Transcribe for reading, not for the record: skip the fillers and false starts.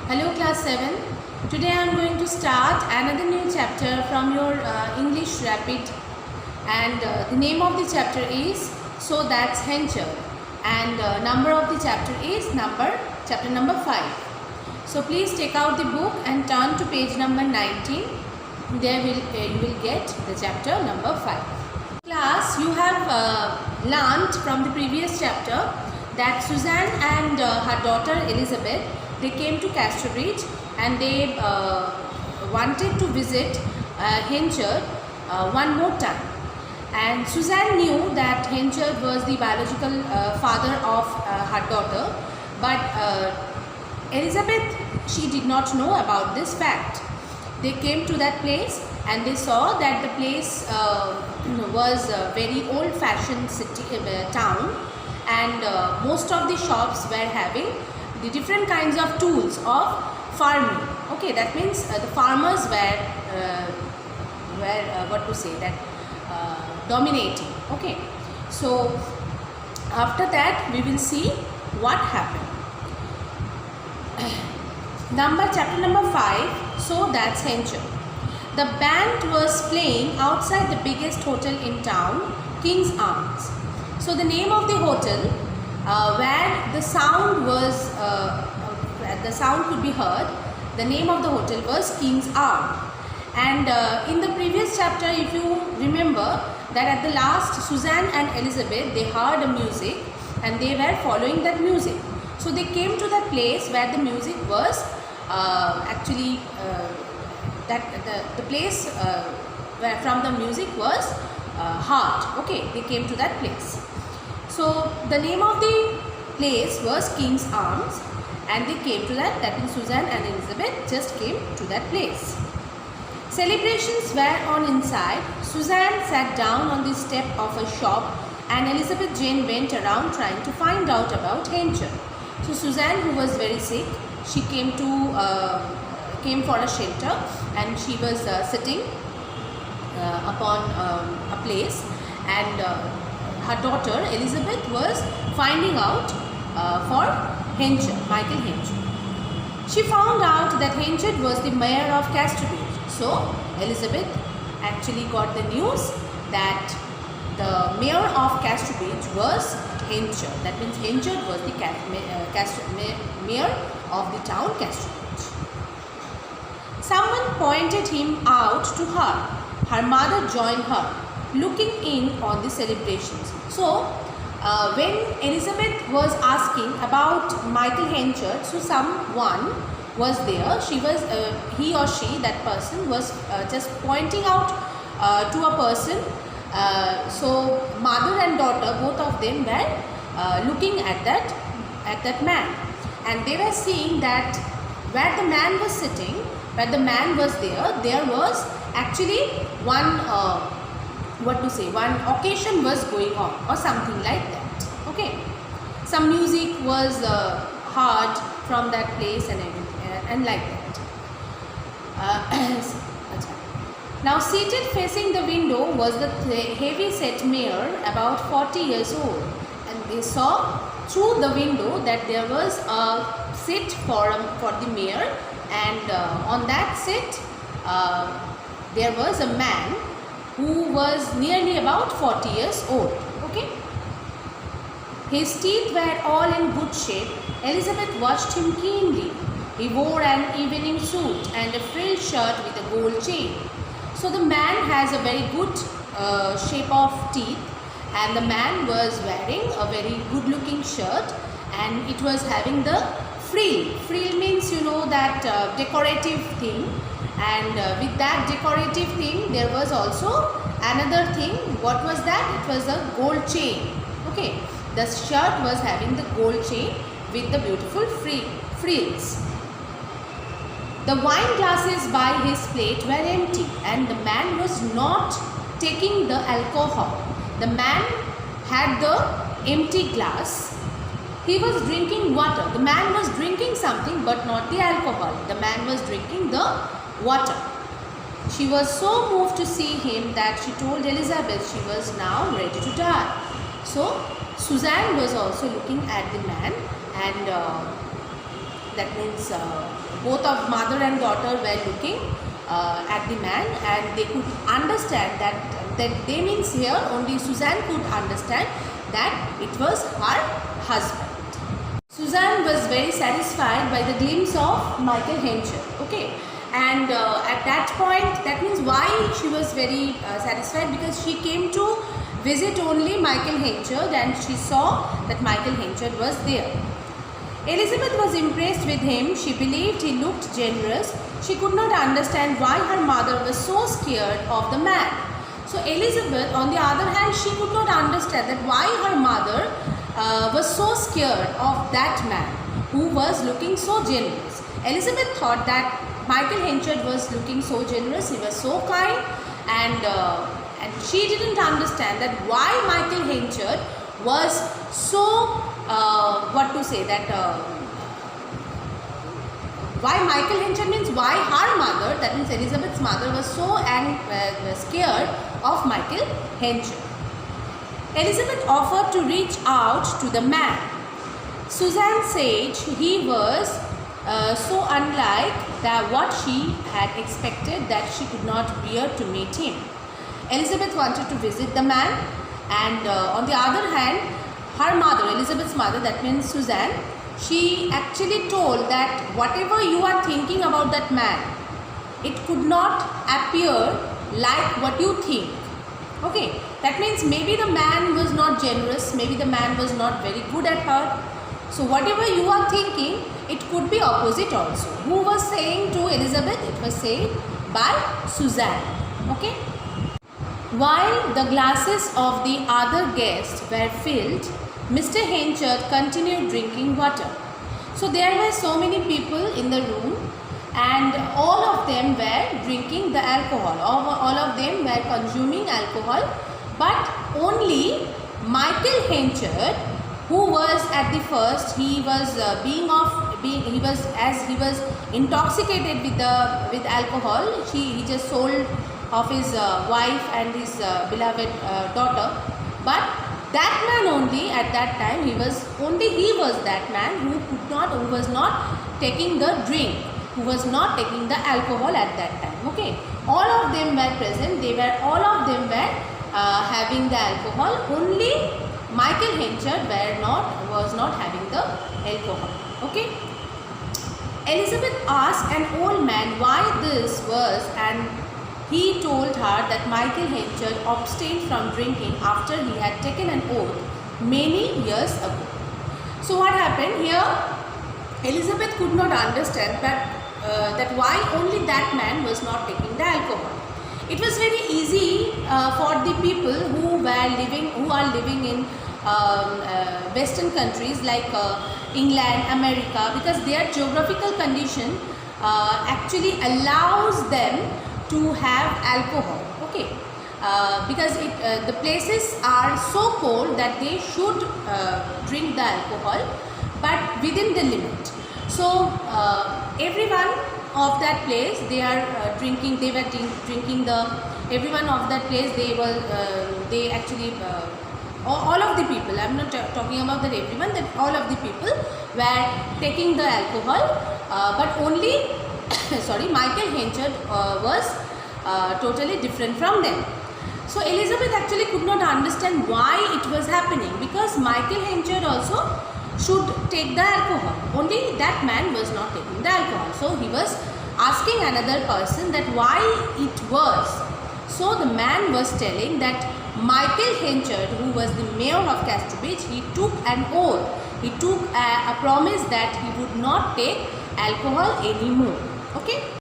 Hello class 7. Today I am going to start another new chapter from your English Rapid, and the name of the chapter is So That's Hencher, and number of the chapter is chapter number 5. So please take out the book and turn to page number 19. There you will get the chapter number 5. Class, you have learnt from the previous chapter that Suzanne and her daughter Elizabeth, they came to Casterbridge and they wanted to visit Henchard one more time. And Suzanne knew that Henchard was the biological father of her daughter, but Elizabeth, she did not know about this fact. They came to that place and they saw that the place was a very old-fashioned city town, and most of the shops were having the different kinds of tools of farming. Okay, that means the farmers were dominating. Okay, so after that we will see what happened. Chapter number 5. So that's Hencher. The band was playing outside the biggest hotel in town, King's Arms. So the name of the hotel where the sound could be heard, the name of the hotel was King's Arms. And in the previous chapter, if you remember, that at the last Suzanne and Elizabeth, they heard a music and they were following that music. So they came to that place where the music was the place where from the music was heard. Okay, they came to that place. So the name of the place was King's Arms, and they came to that. That means Suzanne and Elizabeth just came to that place. Celebrations were on inside. Suzanne sat down on the step of a shop, and Elizabeth Jane went around trying to find out about Hencher. So Suzanne, who was very sick, she came for a shelter, and she was sitting upon a place, and her daughter Elizabeth was finding out for Hencher, Michael Hencher. She found out that Hencher was the mayor of Casterbridge. So Elizabeth actually got the news that the mayor of Casterbridge was Hencher. That means Hencher was the mayor of the town Casterbridge. Someone pointed him out to her. Her mother joined her, looking in on the celebrations. So when Elizabeth was asking about Michael Hencher, so someone was there. He or she, that person was just pointing out to a person. So mother and daughter, both of them were looking at that man, and they were seeing that where the man was sitting, where the man was there was actually one occasion was going on or something like that. Okay, some music was heard from that place and everything, and like that. Now seated facing the window was the heavy-set mayor, about 40 years old, and they saw through the window that there was a seat for the mayor, and on that seat there was a man who was nearly about 40 years old. Okay, his teeth were all in good shape. Elizabeth watched him keenly. He wore an evening suit and a frilled shirt with a gold chain. So the man has a very good shape of teeth, and the man was wearing a very good looking shirt, and it was having the frill. Frill means, you know, that decorative thing, and with that decorative thing there was also another thing. What was that? It was a gold chain. Okay, the shirt was having the gold chain with the beautiful frills. The wine glasses by his plate were empty, and the man was not taking the alcohol. The man had the empty glass. He was drinking water. The man was drinking something, but not the alcohol. The man was drinking the water. She was so moved to see him that she told Elizabeth she was now ready to die. So Suzanne was also looking at the man, and that means both of mother and daughter were looking at the man, and they could understand that they means here only Suzanne could understand that it was her husband. Suzanne was very satisfied by the glimpse of Michael Henchard. Okay, and at that point, that means why she was very satisfied, because she came to visit only Michael Henchard and she saw that Michael Henchard was there. Elizabeth was impressed with him. She believed he looked generous. She could not understand why her mother was so scared of the man. So Elizabeth, on the other hand, she could not understand that why her mother was so scared of that man who was looking so generous. Elizabeth thought that Michael Henchard was looking so generous, he was so kind, and she didn't understand that why Michael Henchard was so why Michael Henchard means why her mother, that means Elizabeth's mother, was so scared of Michael Henchard. Elizabeth offered to reach out to the man. Suzanne said he was so unlike what she had expected that she could not bear to meet him. Elizabeth wanted to visit the man, and on the other hand, her mother, Elizabeth's mother, that means Suzanne, she actually told that whatever you are thinking about that man, it could not appear like what you think. Okay, that means maybe the man was not generous, maybe the man was not very good at her. So whatever you are thinking, it could be opposite also. Who was saying to Elizabeth? It was said by Suzanne. Okay. While the glasses of the other guests were filled, Mr. Henchard continued drinking water. So there were so many people in the room, and all of them were drinking the alcohol. All of them were consuming alcohol, but only Michael Henchard, who was at the first, he was as he was intoxicated with alcohol. He just sold of his wife and his beloved daughter, but that man only at that time, he was that man who was not taking the drink, who was not taking the alcohol at that time. Okay, all of them were present, all of them were having the alcohol, only Michael Henchard was not having the alcohol. Okay, Elizabeth asked an old man why this was, and he told her that Michael Henchard abstained from drinking after he had taken an oath many years ago. So what happened here? Elizabeth could not understand that why only that man was not taking the alcohol. It was very easy for the people who are living in Western countries like England, America, because their geographical condition actually allows them to have alcohol. Okay, because the places are so cold that they should drink the alcohol, but within the limit. So everyone of that place, everyone of that place, all of the people, I am not talking about that everyone, that all of the people were taking the alcohol, but only Michael Henchard was totally different from them. So Elizabeth actually could not understand why it was happening, because Michael Henchard also should take the alcohol, only that man was not taking the alcohol. So he was asking another person that why it was. So the man was telling that Michael Henchard, who was the mayor of Casterbridge, he took an oath, he took a promise that he would not take alcohol anymore. Okay.